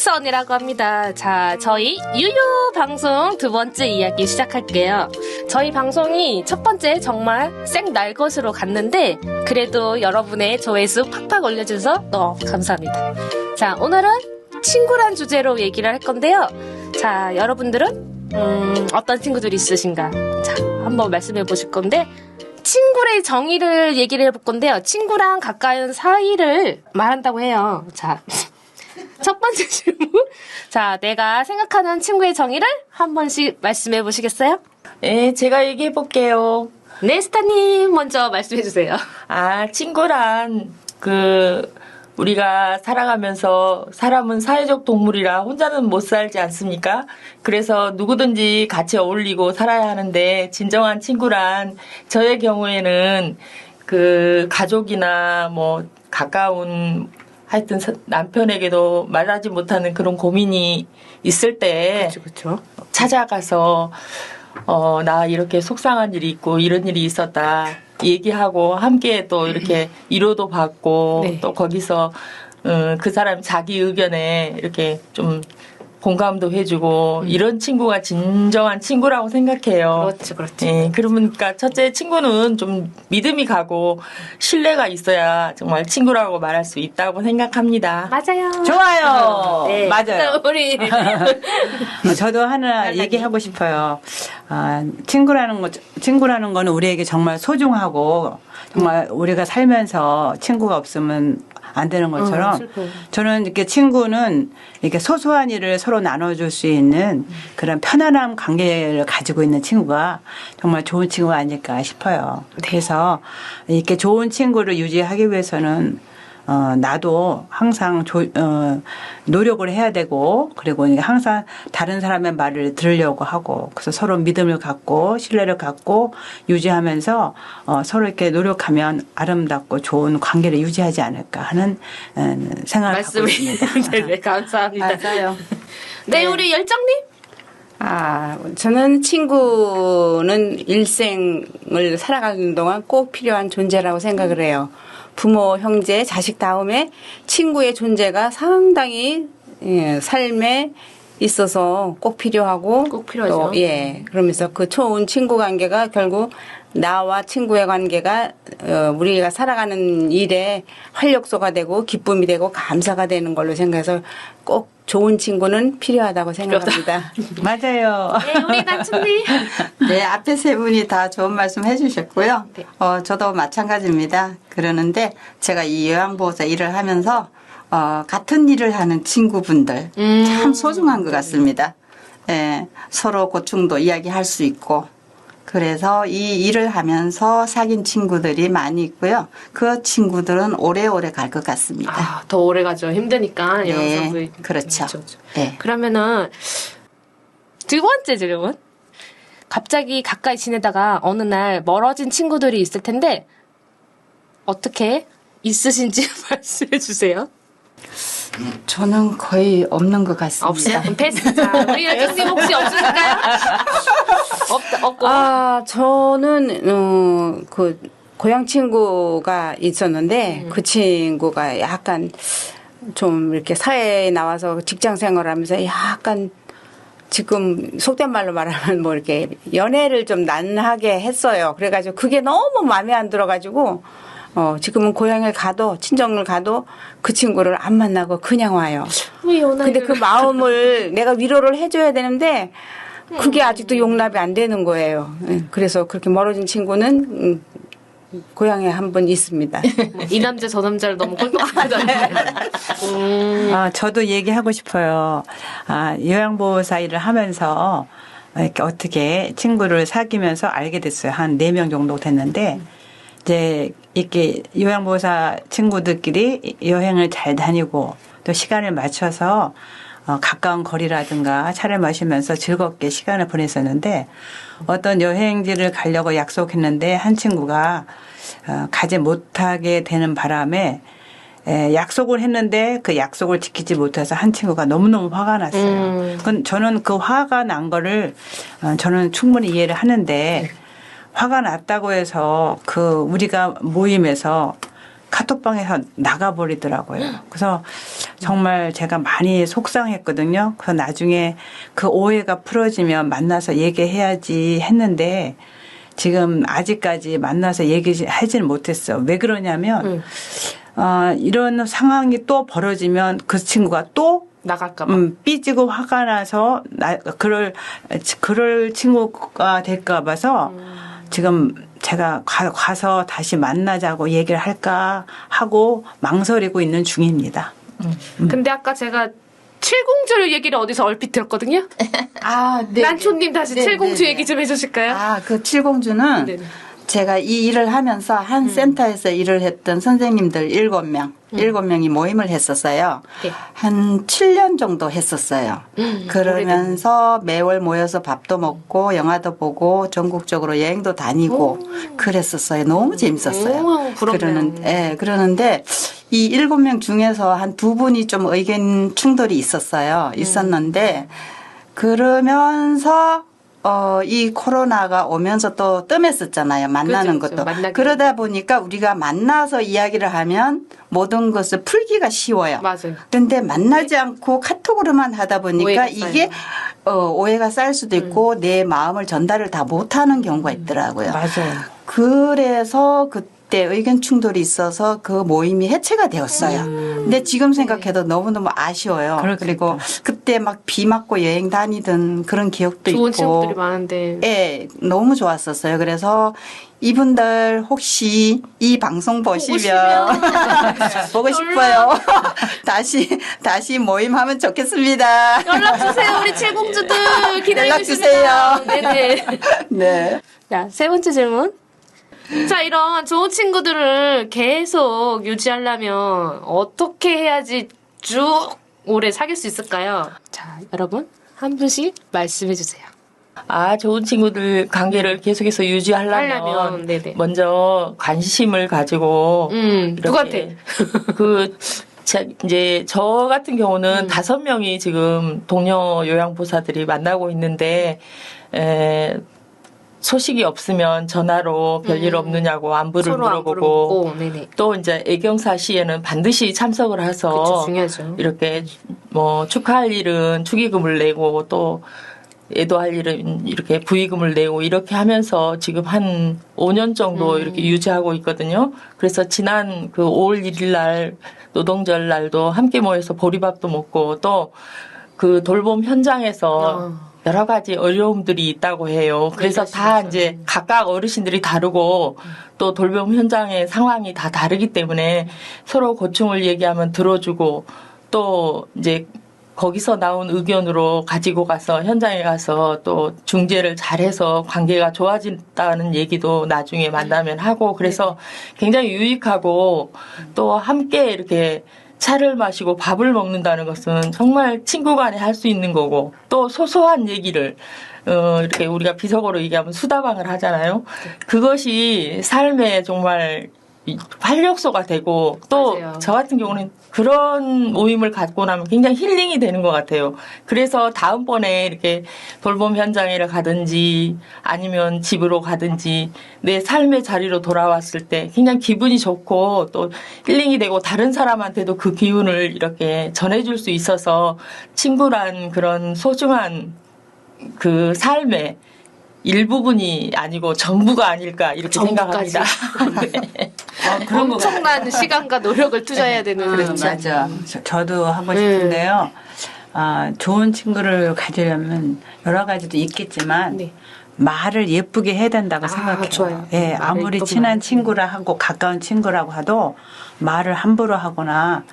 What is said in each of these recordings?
픽스 언니라고 합니다. 자, 저희 유유 방송 두 번째 이야기 시작할게요. 저희 방송이 첫 번째 정말 쌩 날 것으로 갔는데 그래도 여러분의 조회수 팍팍 올려주셔서 너무 감사합니다. 자, 오늘은 친구란 주제로 얘기를 할 건데요. 자, 여러분들은 어떤 친구들이 있으신가? 자, 한번 말씀해 보실 건데 친구의 정의를 얘기를 해볼 건데요. 친구랑 가까운 사이를 말한다고 해요. 자, 첫 번째 질문. 자, 내가 생각하는 친구의 정의를 한 번씩 말씀해 보시겠어요? 네, 제가 얘기해 볼게요. 네, 스타님 먼저 말씀해 주세요. 친구란 우리가 살아가면서 사람은 사회적 동물이라 혼자는 못 살지 않습니까? 그래서 누구든지 같이 어울리고 살아야 하는데 진정한 친구란 저의 경우에는 가족이나 뭐 가까운 하여튼 남편에게도 말하지 못하는 그런 고민이 있을 때 그렇죠. 찾아가서 나 이렇게 속상한 일이 있고 이런 일이 있었다. 얘기하고 함께 또 이렇게 위로도 받고 네. 또 거기서 그 사람 자기 의견에 이렇게 좀 공감도 해주고 이런 친구가 진정한 친구라고 생각해요. 그렇죠. 네, 그러니까 첫째 친구는 좀 믿음이 가고 신뢰가 있어야 정말 친구라고 말할 수 있다고 생각합니다. 맞아요. 좋아요. 네. 맞아요. 우리 저도 하나 얘기하고 싶어요. 친구라는 거는 우리에게 정말 소중하고 정말 우리가 살면서 친구가 없으면 안 되는 것처럼 저는 이렇게 친구는 이렇게 소소한 일을 서로 나눠줄 수 있는 그런 편안한 관계를 가지고 있는 친구가 정말 좋은 친구가 아닐까 싶어요. 그래서 이렇게 좋은 친구를 유지하기 위해서는 나도 항상 노력을 해야 되고 그리고 항상 다른 사람의 말을 들으려고 하고 그래서 서로 믿음을 갖고 신뢰를 갖고 유지하면서 서로 이렇게 노력하면 아름답고 좋은 관계를 유지하지 않을까 하는 생각을 갖고 있습니다. 네, 감사합니다. 맞아요. 네, 우리 열정님. 저는 친구는 일생을 살아가는 동안 꼭 필요한 존재라고 생각을 해요. 부모, 형제, 자식 다음에 친구의 존재가 상당히 삶에 있어서 꼭 필요하고 꼭 필요하죠. 그러면서 그 좋은 친구 관계가 결국 나와 친구의 관계가 우리가 살아가는 일에 활력소가 되고 기쁨이 되고 감사가 되는 걸로 생각해서 꼭 좋은 친구는 필요하다고 생각합니다. 맞아요. 네, 우리 나춘님. 네, 앞에 세 분이 다 좋은 말씀 해주셨고요. 네. 저도 마찬가지입니다. 그러는데 제가 이 요양보호사 일을 하면서 같은 일을 하는 친구분들 참 소중한 것 같습니다. 예, 서로 고충도 이야기할 수 있고 그래서 이 일을 하면서 사귄 친구들이 많이 있고요. 그 친구들은 오래오래 갈 것 같습니다. 더 오래 가죠. 힘드니까. 네, 그렇죠. 네. 그러면은 두 번째 질문. 갑자기 가까이 지내다가 어느 날 멀어진 친구들이 있을 텐데 어떻게 있으신지 말씀해 주세요. 저는 거의 없는 것 같습니다. 없어요? 그럼 패스. 자, 우리 열정님 혹시 없으실까요? 없고. 저는 고향 친구가 있었는데 그 친구가 약간 좀 이렇게 사회에 나와서 직장 생활하면서 약간 지금 속된 말로 말하면 뭐 이렇게 연애를 좀 난하게 했어요. 그래가지고 그게 너무 마음에 안 들어가지고 지금은 고향을 가도 친정을 가도 그 친구를 안 만나고 그냥 와요. 근데 그 마음을 내가 위로를 해줘야 되는데 그게 아직도 용납이 안 되는 거예요. 그래서 그렇게 멀어진 친구는 고향에 한 번 있습니다. 이 남자 저 남자를 너무 꼴깍하잖아요. 저도 얘기하고 싶어요. 요양보호사 일을 하면서 이렇게 어떻게 친구를 사귀면서 알게 됐어요. 한 4명 정도 됐는데 이제 이렇게 요양보호사 친구들끼리 여행을 잘 다니고 또 시간을 맞춰서 가까운 거리라든가 차를 마시면서 즐겁게 시간을 보냈었는데 어떤 여행지를 가려고 약속했는데 한 친구가 가지 못하게 되는 바람에 약속을 했는데 그 약속을 지키지 못해서 한 친구가 너무너무 화가 났어요. 저는 그 화가 난 거를 저는 충분히 이해를 하는데 화가 났다고 해서 우리가 모임에서 카톡방에서 나가버리더라고요. 그래서 정말 제가 많이 속상했거든요. 그래서 나중에 그 오해가 풀어지면 만나서 얘기해야지 했는데 지금 아직까지 만나서 얘기하지는 못했어요. 왜 그러냐면 이런 상황이 또 벌어지면 그 친구가 또 나갈까봐. 삐지고 화가 나서 그럴 친구가 될까 봐서 지금 제가 가서 다시 만나자고 얘기를 할까 하고 망설이고 있는 중입니다. 근데 아까 제가 칠공주 얘기를 어디서 얼핏 들었거든요. 아, 네. 난초님 다시 네, 칠공주 네, 얘기 좀 해주실까요? 아, 그 칠공주는 네네. 제가 이 일을 하면서 한 센터에서 일을 했던 선생님들 7명, 7명이 모임을 했었어요. 네. 한 7년 정도 했었어요. 그러면서 매월 모여서 밥도 먹고 영화도 보고 전국적으로 여행도 다니고 그랬었어요. 너무 재밌었어요. 오, 부럽네요. 그러는데 이 7명 중에서 한 2분이 좀 의견 충돌이 있었는데 그러면서 이 코로나가 오면서 또 뜸했었잖아요. 만나는 그렇죠, 것도. 만나기. 그러다 보니까 우리가 만나서 이야기를 하면 모든 것을 풀기가 쉬워요. 맞아요. 근데 만나지 않고 카톡으로만 하다 보니까 오해가 이게 오해가 쌓일 수도 있고 내 마음을 전달을 다 못하는 경우가 있더라고요. 맞아요. 그래서 그때 의견 충돌이 있어서 그 모임이 해체가 되었어요. 근데 지금 생각해도 너무너무 아쉬워요. 그렇겠다. 그리고 그때 막 비 맞고 여행 다니던 그런 기억도 좋은 있고. 친구들이 많은데. 예, 너무 좋았었어요. 그래서 이분들 혹시 이 방송 보시면 보고 싶어요. 다시 모임하면 좋겠습니다. 연락 주세요, 우리 칠공주들 기다리고 연락 있습니다. 주세요. 네네. 네. 자, 세 번째 질문. 자, 이런 좋은 친구들을 계속 유지하려면 어떻게 해야지 쭉 오래 사귈 수 있을까요? 자, 여러분 한 분씩 말씀해 주세요. 좋은 친구들 관계를 계속해서 유지하려면 하려면, 네네. 먼저 관심을 가지고 누구한테? 이제 저 같은 경우는 5명이 지금 동료 요양보사들이 만나고 있는데 소식이 없으면 전화로 별일 없느냐고 안부를 서로 안부를 물어보고 묻고, 네네. 또 이제 애경사 시에는 반드시 참석을 해서 그쵸, 중요하죠. 이렇게 뭐 축하할 일은 축의금을 내고 또 애도할 일은 이렇게 부의금을 내고 이렇게 하면서 지금 한 5년 정도 이렇게 유지하고 있거든요. 그래서 지난 그 5월 1일 날 노동절 날도 함께 모여서 보리밥도 먹고 또 그 돌봄 현장에서 여러 가지 어려움들이 있다고 해요. 그래서 다 이제 각각 어르신들이 다르고 또 돌봄 현장의 상황이 다 다르기 때문에 서로 고충을 얘기하면 들어주고 또 이제 거기서 나온 의견으로 가지고 가서 현장에 가서 또 중재를 잘해서 관계가 좋아진다는 얘기도 나중에 만나면 하고 그래서 굉장히 유익하고 또 함께 이렇게 차를 마시고 밥을 먹는다는 것은 정말 친구 간에 할 수 있는 거고 또 소소한 얘기를 이렇게 우리가 비속어로 얘기하면 수다방을 하잖아요. 그것이 삶에 정말 활력소가 되고 또 저 같은 경우는 그런 모임을 갖고 나면 굉장히 힐링이 되는 것 같아요. 그래서 다음번에 이렇게 돌봄 현장에 가든지 아니면 집으로 가든지 내 삶의 자리로 돌아왔을 때 굉장히 기분이 좋고 또 힐링이 되고 다른 사람한테도 그 기운을 이렇게 전해줄 수 있어서 친구란 그런 소중한 그 삶의 일부분이 아니고 전부가 아닐까 이렇게 생각합니다. 네. 그런 거 엄청난 시간과 노력을 투자해야 되는 그렇죠. 맞아. 저도 하고 싶은데요. 좋은 친구를 가지려면 여러 가지도 있겠지만 네. 말을 예쁘게 해야 된다고 생각해요. 좋아요. 예, 말을 아무리 예쁘게 친한 말해야 친구라 하고 가까운 친구라고 하도 말을 함부로 하거나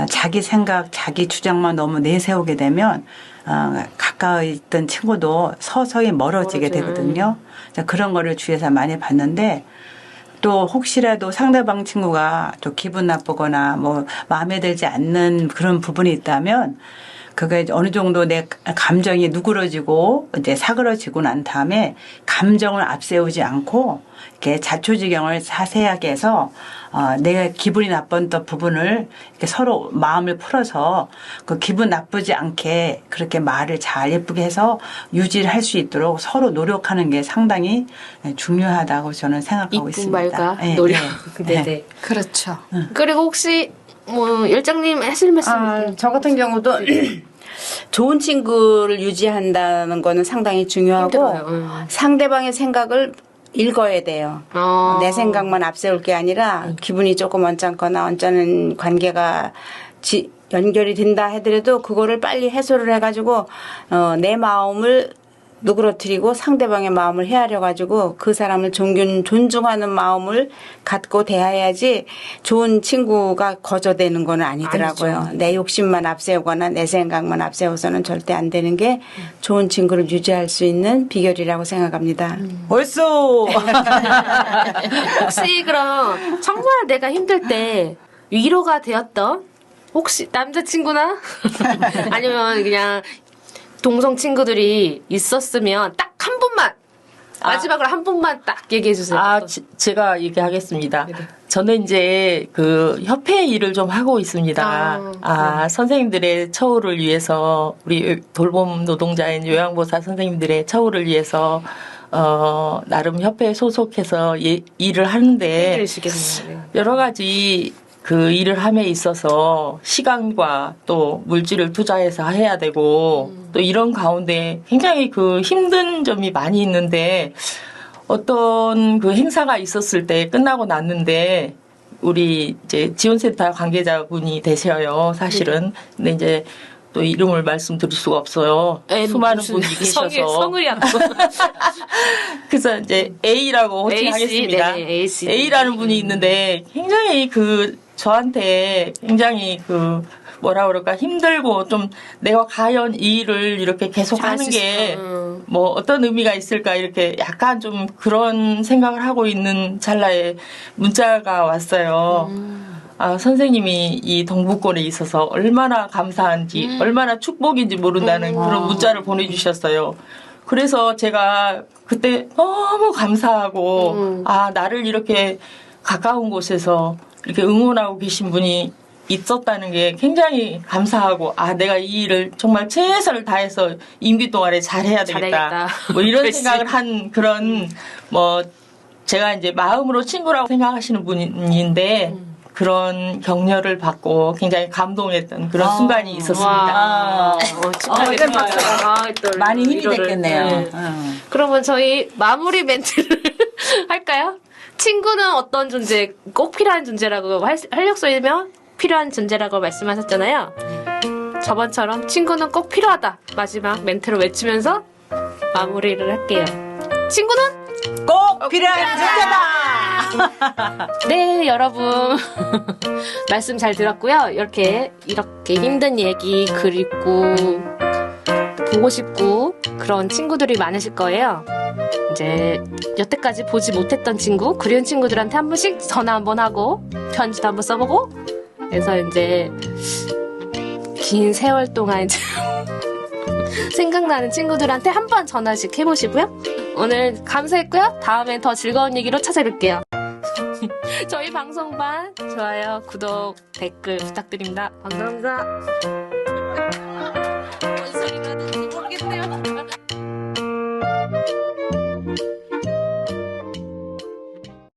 자기 생각, 자기 주장만 너무 내세우게 되면 가까이 있던 친구도 서서히 멀어지게 되거든요. 그런 거를 주위에서 많이 봤는데 또 혹시라도 상대방 친구가 또 기분 나쁘거나 뭐 마음에 들지 않는 그런 부분이 있다면 그게 어느 정도 내 감정이 누그러지고 이제 사그러지고 난 다음에 감정을 앞세우지 않고 이렇게 자초지경을 자세하게 해서 내가 기분이 나빴던 부분을 이렇게 서로 마음을 풀어서 그 기분 나쁘지 않게 그렇게 말을 잘 예쁘게 해서 유지를 할 수 있도록 서로 노력하는 게 상당히 중요하다고 저는 생각하고 이쁜 있습니다. 말과 네, 노력. 네. 네네. 그렇죠. 그리고 혹시 뭐 열장님 하실 말씀? 저 같은 경우도 좋은 친구를 유지한다는 거는 상당히 중요하고 힘들어요. 상대방의 생각을 읽어야 돼요. 내 생각만 앞세울 게 아니라 기분이 조금 언짢거나 언짢은 관계가 연결이 된다 하더라도 그거를 빨리 해소를 해가지고 내 마음을 누그러뜨리고 상대방의 마음을 헤아려 가지고 그 사람을 존중하는 마음을 갖고 대해야지 좋은 친구가 거저되는 건 아니더라고요. 내 욕심만 앞세우거나 내 생각만 앞세워서는 절대 안 되는 게 좋은 친구를 유지할 수 있는 비결이라고 생각합니다. 옳소. 혹시 그럼 정말 내가 힘들 때 위로가 되었던 혹시 남자친구나 아니면 그냥 동성 친구들이 있었으면 딱 한 분만 마지막으로 한 분만 딱 얘기해 주세요. 제가 얘기하겠습니다. 저는 이제 그 협회 일을 좀 하고 있습니다. 선생님들의 처우를 위해서 우리 돌봄 노동자인 요양보호사 선생님들의 처우를 위해서 나름 협회에 소속해서 일을 하는데 해주시겠네요. 여러 가지 그 일을 함에 있어서 시간과 또 물질을 투자해서 해야 되고 또 이런 가운데 굉장히 그 힘든 점이 많이 있는데 어떤 그 행사가 있었을 때 끝나고 났는데 우리 이제 지원센터 관계자분이 되셔요, 사실은. 근데 이제 또 이름을 말씀드릴 수가 없어요. 수많은 분이 계셔서. 성을이 안 그래서 이제 A라고 호칭하겠습니다. 네네, A씨. A라는 분이 있는데 굉장히 그 저한테 굉장히 그 뭐라 그럴까 힘들고 좀 내가 과연 이 일을 이렇게 계속 하는 게 뭐 어떤 의미가 있을까 이렇게 약간 좀 그런 생각을 하고 있는 찰나에 문자가 왔어요. 선생님이 이 동북권에 있어서 얼마나 감사한지 얼마나 축복인지 모른다는 그런 문자를 보내주셨어요. 그래서 제가 그때 너무 감사하고 나를 이렇게 가까운 곳에서 이렇게 응원하고 계신 분이 있었다는 게 굉장히 감사하고 내가 이 일을 정말 최선을 다해서 임기 동안에 잘해야 되겠다. 잘해야겠다. 뭐 이런 그렇지. 생각을 한 그런 뭐 제가 이제 마음으로 친구라고 생각하시는 분인데 그런 격려를 받고 굉장히 감동했던 그런 순간이 있었습니다. 축하드립니다. 또 많이 힘이 위로를. 됐겠네요. 네. 그러면 저희 마무리 멘트를 할까요? 친구는 어떤 존재, 꼭 필요한 존재라고 활력소이며 필요한 존재라고 말씀하셨잖아요. 저번처럼 친구는 꼭 필요하다. 마지막 멘트를 외치면서 마무리를 할게요. 친구는 꼭 필요한 존재다. 네, 여러분. 말씀 잘 들었고요. 이렇게 힘든 얘기 그립고 보고 싶고 그런 친구들이 많으실 거예요. 이제 여태까지 보지 못했던 친구, 그리운 친구들한테 한 번씩 전화 한번 하고 편지도 한번 써보고 그래서 이제 긴 세월 동안 이제 생각나는 친구들한테 한 번 전화씩 해보시고요. 오늘 감사했고요. 다음엔 더 즐거운 얘기로 찾아뵐게요. 저희 방송반 좋아요, 구독, 댓글 부탁드립니다. 감사합니다.